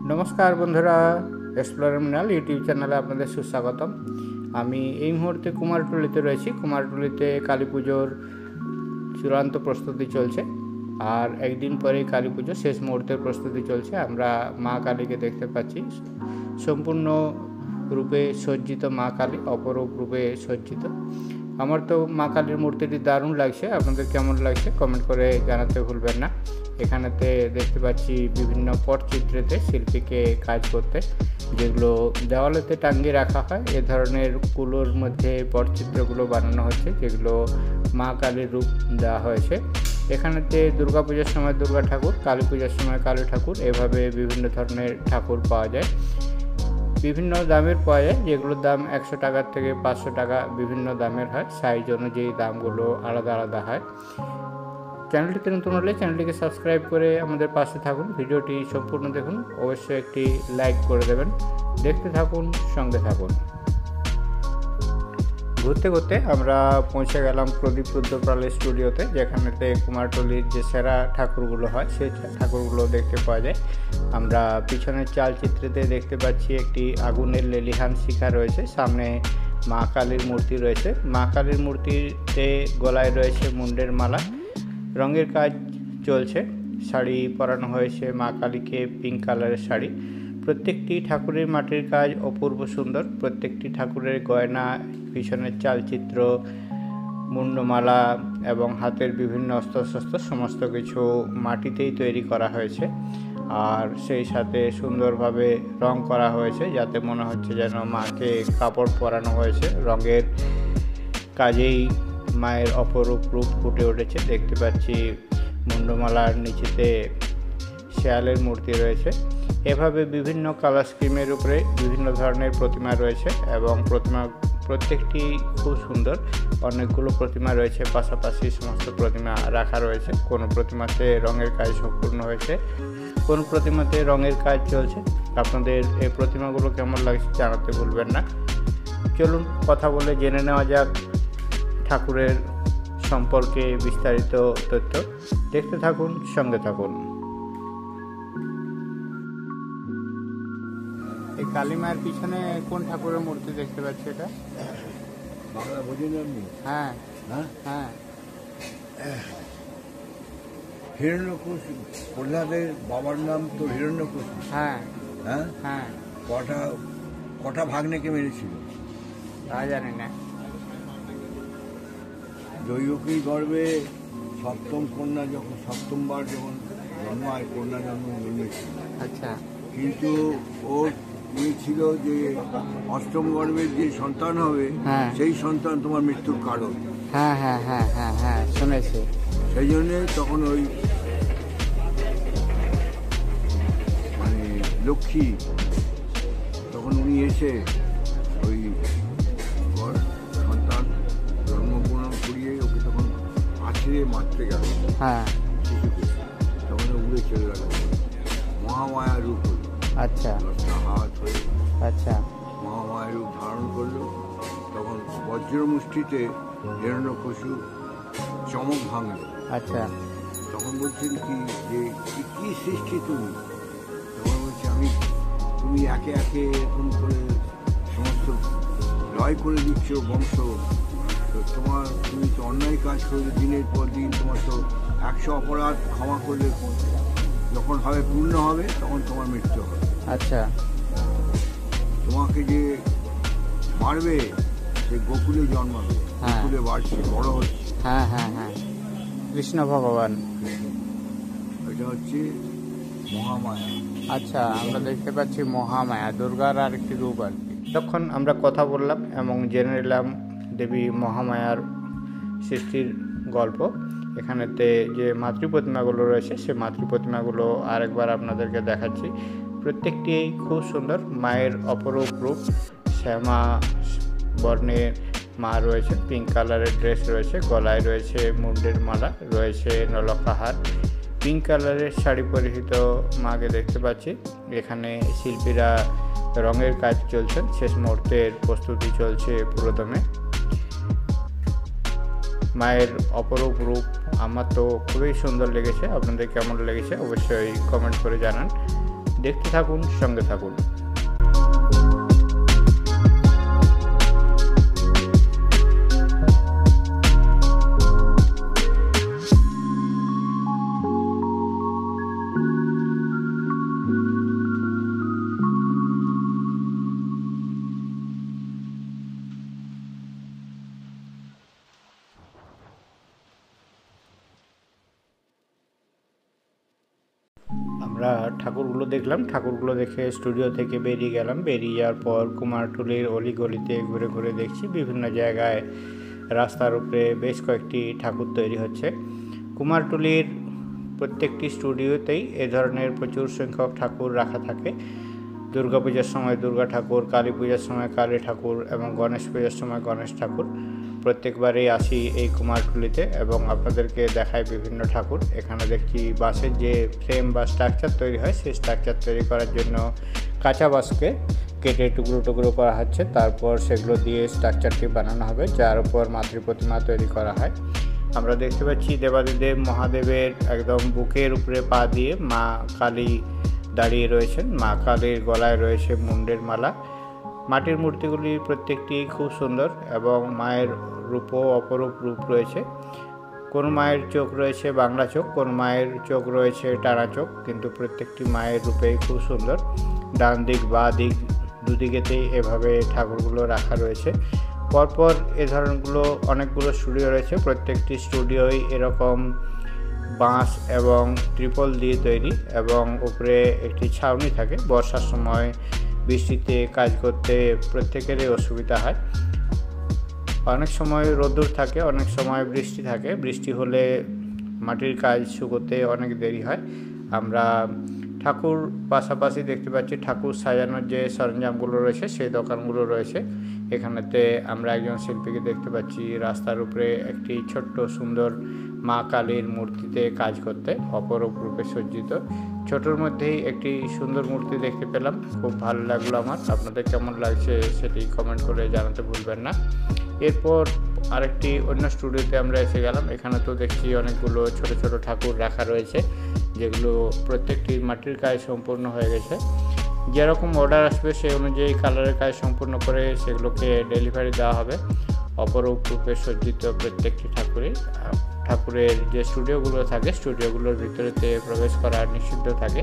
নমস্কার বন্ধুরা, explorer Mrinal YouTube চ্যানেলে আপনাদের সুস্বাগতম। আমি এই মুহূর্তে কুমারটুলিতে রয়েছি। কুমারটুলিতে কালী পুজোর চূড়ান্ত প্রস্তুতি চলছে, আর একদিন পরেই কালী পুজো শেষ মুহূর্তের প্রস্তুতি চলছে। আমরা মা কালীকে দেখতে পাচ্ছি, সম্পূর্ণ রূপে সজ্জিত মা কালী, অপরূপ রূপে সজ্জিত। আমার তো মা কালীর মূর্তিটি দারুণ লাগছে। আপনাদের কেমন লাগছে কমেন্ট করে জানাতে ভুলবেন না। এখানেতে দেখতে পাচ্ছি বিভিন্ন পটচিত্রেতে শিল্পীকে কাজ করতে, যেগুলো দেওয়ালেতে টাঙিয়ে রাখা হয়। এ ধরনের কুলোর মধ্যে পটচিত্রগুলো বানানো হচ্ছে, যেগুলো মা কালীর রূপ দেওয়া হয়েছে। এখানেতে দুর্গা পূজার সময় দুর্গা ঠাকুর, কালী পূজার সময় কালী ঠাকুর, এভাবে বিভিন্ন ধরনের ঠাকুর পাওয়া যায়। বিভিন্ন দামের পাওয়া যায়, যেগুলোর দাম 100 টাকার থেকে 500 টাকা বিভিন্ন দামের হয়। সাইজ অনুযায়ী দামগুলো আলাদা আলাদা হয়। চ্যানেলটিতে নতুন হলে চ্যানেলটিকে সাবস্ক্রাইব করে আমাদের পাশে থাকুন। ভিডিওটি সম্পূর্ণ দেখুন, অবশ্যই একটি লাইক করে দেবেন। দেখতে থাকুন, সঙ্গে থাকুন। ঘুরতে ঘুরতে আমরা পৌঁছে গেলাম প্রদীপ রুদ্রপালের স্টুডিওতে, যেখানেতে কুমারটুলির যে সেরা ঠাকুরগুলো হয় সেই ঠাকুরগুলো দেখতে পাওয়া যায়। আমরা পিছনের চালচিত্রেতে দেখতে পাচ্ছি একটি আগুনের লেলিহান শিখা রয়েছে, সামনে মা কালীর মূর্তি রয়েছে। মা কালীর মূর্তিতে গলায় রয়েছে মুন্ডের মালা, রঙের কাজ চলছে। শাড়ি পরানো হয়েছে মা কালীকে, পিঙ্ক কালারের শাড়ি। প্রত্যেকটি ঠাকুরের মাটির কাজ অপূর্ব সুন্দর। প্রত্যেকটি ঠাকুরের গয়না, পিছনের চালচিত্র, মুন্ডমালা এবং হাতের বিভিন্ন অস্ত্রশস্ত্র সমস্ত কিছু মাটিতেই তৈরি করা হয়েছে। আর সেই সাথে সুন্দরভাবে রং করা হয়েছে, যাতে মনে হচ্ছে যেন মাকে কাপড় পরানো হয়েছে। রঙের কাজেই মায়ের অপরূপ রূপ ফুটে উঠেছে। দেখতে পাচ্ছি মুন্ডমালার নিচেতে শেয়ালের মূর্তি রয়েছে। এভাবে বিভিন্ন কালার স্কিমের উপরে বিভিন্ন ধরনের প্রতিমা রয়েছে, এবং প্রত্যেকটি খুব সুন্দর। অনেকগুলো প্রতিমা রয়েছে, পাশাপাশি সমস্ত প্রতিমা রাখা রয়েছে। কোনো প্রতিমাতে রঙের কাজ সম্পূর্ণ হয়েছে, কোনো প্রতিমাতে রঙের কাজ চলছে। আপনাদের এই প্রতিমাগুলো কেমন লাগছে জানাতে ভুলবেন না। চলুন কথা বলে জেনে নেওয়া যাক ঠাকুরের সম্পর্কে বিস্তারিত তথ্য। দেখতে থাকুন, সঙ্গে থাকুন। এই কালী মায়ের পিছনে কোন ঠাকুরের মূর্তি দেখতে পাচ্ছি? এটা বাংলা বোঝেন আপনি? হ্যাঁ হ্যাঁ হ্যাঁ, হিরণ্যকশিপু। প্রহ্লাদের বাবার নাম তো হিরণ্যকশিপু। হ্যাঁ হ্যাঁ হ্যাঁ, কটা ভাগ্নেকে মেরেছিল? তা জানি না। দৈবকী গর্ভে সপ্তমবার যখন জন্মায়, কন্যা জন্মেছিল। আচ্ছা, কিন্তু ওর ছিল যে অষ্টম গর্ভের যে সন্তান হবে, হ্যাঁ, সেই সন্তান তোমার মৃত্যুর কারণ। হ্যাঁ হ্যাঁ হ্যাঁ হ্যাঁ হ্যাঁ, শুনেছি। সেই জন্যে তখন ওই লক্ষ্মী, তখন উনি এসে ওই সন্তান জন্মগ্রহণ করিয়ে ওকে তখন আছড়ে মারতে গেল। হ্যাঁ, শিশুকে তখন উড়ে চলে গেল, মহামায়া রূপ হল। আচ্ছা, হাত হয়ে আচ্ছা, মহামায়া রূপ ধারণ করলো। তখন বজ্রমুষ্টিতে হিরণ্যকশিপু চমক ভাঙল। আচ্ছা, তখন বলছেন কি যে কি সৃষ্টি তুমি? তখন বলছে তুমি একে একে এরকম করে সমস্ত লয় করে দিচ্ছ বংশ। তো তুমি তো অন্যায় কাজ করলে দিনের পর দিন। তোমার তো 100 অপরাধ ক্ষমা করলে যখন হবে পূর্ণ হবে, তখন তোমার মৃত্যু হবে। আচ্ছা, তোমাকে যে মারবে সে গোকুলে জন্মাবে, গোকুলে বাড়ছে, বড় হচ্ছে। হ্যাঁ হ্যাঁ হ্যাঁ, কৃষ্ণ ভগবান। এটা হচ্ছে মহামায়া। আচ্ছা, আমরা দেখতে পাচ্ছি মহামায়া, দুর্গার আর একটি রূপ আর কি। তখন আমরা কথা বললাম এবং জেনে নিলাম দেবী মহামায়ার সৃষ্টির গল্প। এখানেতে যে মাতৃ প্রতিমাগুলো রয়েছে, সে মাতৃ প্রতিমাগুলো আরেকবার আপনাদেরকে দেখাচ্ছি। প্রত্যেকটি খুব সুন্দর। মায়ের অপরূপ রূপ, শ্যামা বর্ণের মা রয়েছে, পিঙ্ক কালারের ড্রেস রয়েছে, গলায় রয়েছে মুন্ডের মালা, রয়েছে নলকাহার। পিঙ্ক কালারের শাড়ি পরিহিত মাকে দেখতে পাচ্ছি। এখানে শিল্পীরা রঙের কাজ চলছে, শেষ মুহূর্তের প্রস্তুতি চলছে পুরোদমে। মায়ের অপরূপ রূপ আমার তো খুবই সুন্দর লেগেছে। আপনাদের কেমন লেগেছে অবশ্যই কমেন্ট করে জানান। দেখতে থাকুন, সঙ্গে থাকুন। আমরা ঠাকুরগুলো দেখলাম, ঠাকুরগুলো দেখে স্টুডিও থেকে বেরিয়ে গেলাম। বেরিয়ে যাওয়ার পর কুমারটুলির অলিগলিতে ঘুরে ঘুরে দেখছি বিভিন্ন জায়গায় রাস্তার উপরে বেশ কয়েকটি ঠাকুর তৈরি হচ্ছে। কুমারটুলির প্রত্যেকটি স্টুডিওতেই এ ধরনের প্রচুর সংখ্যক ঠাকুর রাখা থাকে। দুর্গাপূজার সময় দুর্গা ঠাকুর, কালী পূজার সময় কালী ঠাকুর এবং গণেশ পূজার সময় গণেশ ঠাকুর। প্রত্যেকবারেই আসি এই কুমারটুলিতে এবং আপনাদেরকে দেখাই বিভিন্ন ঠাকুর। এখানে দেখছি বাঁশের যে ফ্রেম বা স্ট্রাকচার তৈরি হয়, সেই স্ট্রাকচার তৈরি করার জন্য কাঁচা বাঁশকে কেটে টুকরো টুকরো করা হচ্ছে, তারপর সেগুলো দিয়ে স্ট্রাকচারটি বানানো হবে, যার উপর মাতৃ প্রতিমা তৈরি করা হয়। আমরা দেখতে পাচ্ছি দেবাদিদেব মহাদেবের একদম বুকের উপরে পা দিয়ে মা কালী দাঁড়িয়ে রয়েছেন। মা কালীর গলায় রয়েছে মুন্ডের মালা। মাটির মূর্তিগুলি প্রত্যেকটি খুব সুন্দর এবং মায়ের রূপও অপরূপ রূপ রয়েছে। কোন মায়ের চোখ রয়েছে বাংলা চোখ, কোন মায়ের চোখ রয়েছে টানা চোখ, কিন্তু প্রত্যেকটি মায়ের রূপেই খুব সুন্দর। ডান দিক বা দিক দুদিকেতেই এভাবে ঠাকুরগুলো রাখা রয়েছে। পরপর এ ধরনগুলো অনেকগুলো স্টুডিও রয়েছে। প্রত্যেকটি স্টুডিওই এরকম বাঁশ এবং ত্রিপল দিয়ে তৈরি এবং উপরে একটি ছাউনি থাকে। বর্ষার সময় বৃষ্টিতে কাজ করতে প্রত্যেকেরই অসুবিধা হয়। অনেক সময় রোদ্দুর থাকে, অনেক সময় বৃষ্টি থাকে। বৃষ্টি হলে মাটির কাজ শুকোতে অনেক দেরি হয়। আমরা ঠাকুর পাশাপাশি দেখতে পাচ্ছি ঠাকুর সাজানোর যে সরঞ্জামগুলো রয়েছে সেই দোকানগুলো রয়েছে। এখানেতে আমরা একজন শিল্পীকে দেখতে পাচ্ছি রাস্তার উপরে একটি ছোট্ট সুন্দর মা কালীর মূর্তিতে কাজ করতে, অপরূপ রূপে সজ্জিত। ছোটোর মধ্যেই একটি সুন্দর মূর্তি দেখতে পেলাম, খুব ভালো লাগলো আমার। আপনাদের কেমন লাগছে সেটি কমেন্ট করে জানাতে ভুলবেন না। এরপর আরেকটি অন্য স্টুডিওতে আমরা এসে গেলাম। এখানে তো দেখছি অনেকগুলো ছোট ছোট ঠাকুর রাখা রয়েছে, যেগুলো প্রত্যেকটি মাটির কাজ সম্পূর্ণ হয়ে গেছে। যেরকম অর্ডার আসবে সেই অনুযায়ী কালারের কাজ সম্পূর্ণ করে সেগুলোকে ডেলিভারি দেওয়া হবে। অপরূপ রূপে সজ্জিত প্রত্যেকটি ঠাকুরের যে স্টুডিওগুলো থাকে, স্টুডিওগুলোর ভিতরেতে প্রবেশ করা নিষিদ্ধ থাকে।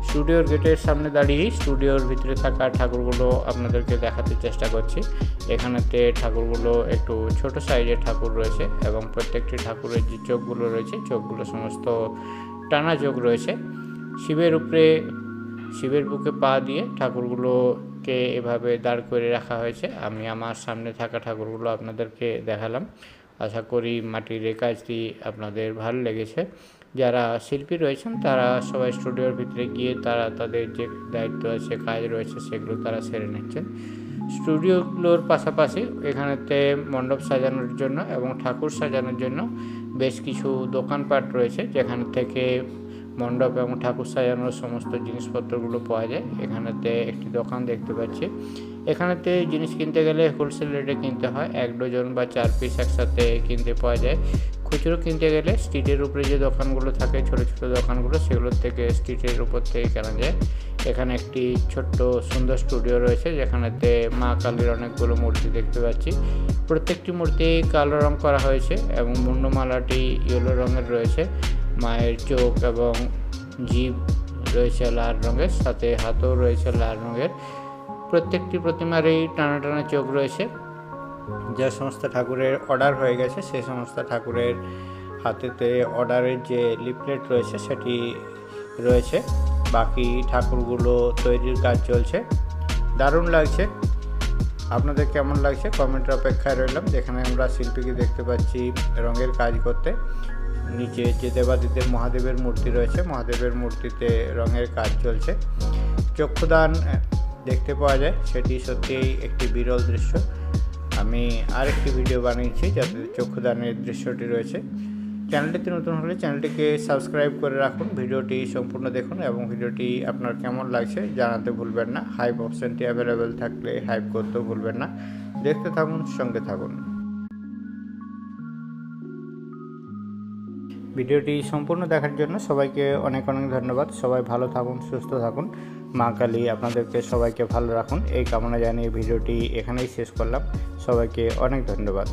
স্টুডিওর গেটের সামনে দাঁড়িয়েই স্টুডিওর ভিতরে থাকা ঠাকুরগুলো আপনাদেরকে দেখাতে চেষ্টা করছি। এখানেতে ঠাকুরগুলো একটু ছোট সাইজের ঠাকুর রয়েছে এবং প্রত্যেকটি ঠাকুরের যে চোখগুলো রয়েছে, চোখগুলো সমস্ত টানা চোখ রয়েছে। শিবের বুকে পা দিয়ে ঠাকুরগুলোকে এভাবে দাঁড় করে রাখা হয়েছে। আমি আমার সামনে থাকা ঠাকুরগুলো আপনাদেরকে দেখালাম। আশা করি মাটির এই কাজটি আপনাদের ভালো লেগেছে। যারা শিল্পী রয়েছেন তারা সবাই স্টুডিওর ভিতরে গিয়ে তারা তাদের যে দায়িত্ব আছে, কাজ রয়েছে, সেগুলো তারা সেরে নিচ্ছেন। স্টুডিওগুলোর পাশাপাশি এখানেতে মণ্ডপ সাজানোর জন্য এবং ঠাকুর সাজানোর জন্য বেশ কিছু দোকানপাট রয়েছে, যেখান থেকে মণ্ডপ এবং ঠাকুর সাজানোর সমস্ত জিনিসপত্রগুলো পাওয়া যায়। এখানেতে একটি দোকান দেখতে পাচ্ছি। এখানেতে জিনিস কিনতে গেলে হোলসেল রেটে কিনতে হয়, 1 ডজন বা 4 পিস একসাথে কিনতে পাওয়া যায়। খুচরো কিনতে গেলে স্ট্রিটের উপরে যে দোকানগুলো থাকে, ছোটো ছোটো দোকানগুলো, সেগুলোর থেকে স্ট্রিটের উপর থেকে কেনা যায়। এখানে একটি ছোট্ট সুন্দর স্টুডিও রয়েছে, যেখানেতে মা কালীর অনেকগুলো মূর্তি দেখতে পাচ্ছি। প্রত্যেকটি মূর্তি কালো রং করা হয়েছে এবং মুন্ডমালাটি ইয়েলো রঙের রয়েছে। মায়ের চোখ এবং জিভ রয়েছে লাল রঙের, সাথে হাতও রয়েছে লাল রঙের। প্রত্যেকটি প্রতিমারই টানা টানা চোখ রয়েছে। যে সমস্ত ঠাকুরের অর্ডার হয়ে গেছে সেই সমস্ত ঠাকুরের হাতেতে অর্ডারের যে লিফলেট রয়েছে সেটি রয়েছে। বাকি ঠাকুরগুলো তৈরির কাজ চলছে। দারুণ লাগছে। আপনাদের কেমন লাগছে কমেন্টের অপেক্ষায় রইলাম। যেখানে আমরা শিল্পীকে দেখতে পাচ্ছি রঙের কাজ করতে। নিচে যে দেবাদিদেব মহাদেবের মূর্তি রয়েছে, মহাদেবের মূর্তিতে রঙের কাজ চলছে। চক্ষুদান দেখতে পাওয়া যায়, সেটি সত্যিই একটি বিরল দৃশ্য। আমি আরেকটি ভিডিও বানিয়েছি যাতে চক্ষুদানের দৃশ্যটি রয়েছে। চ্যানেলটিতে নতুন হলে চ্যানেলটিকে সাবস্ক্রাইব করে রাখুন, ভিডিওটি সম্পূর্ণ দেখুন এবং ভিডিওটি আপনার কেমন লাগছে জানাতে ভুলবেন না। হাইপ অপশানটি অ্যাভেলেবেল থাকলে হাইপ করতেও ভুলবেন না। দেখতে থাকুন, সঙ্গে থাকুন। ভিডিওটি সম্পূর্ণ দেখার জন্য সবাইকে অনেক অনেক ধন্যবাদ। সবাই ভালো থাকুন, সুস্থ থাকুন। মা কালী আপনাদেরকে সবাইকে ভালো রাখুন এই কামনা জানিয়ে ভিডিওটি এখানেই শেষ করলাম। সবাইকে অনেক ধন্যবাদ।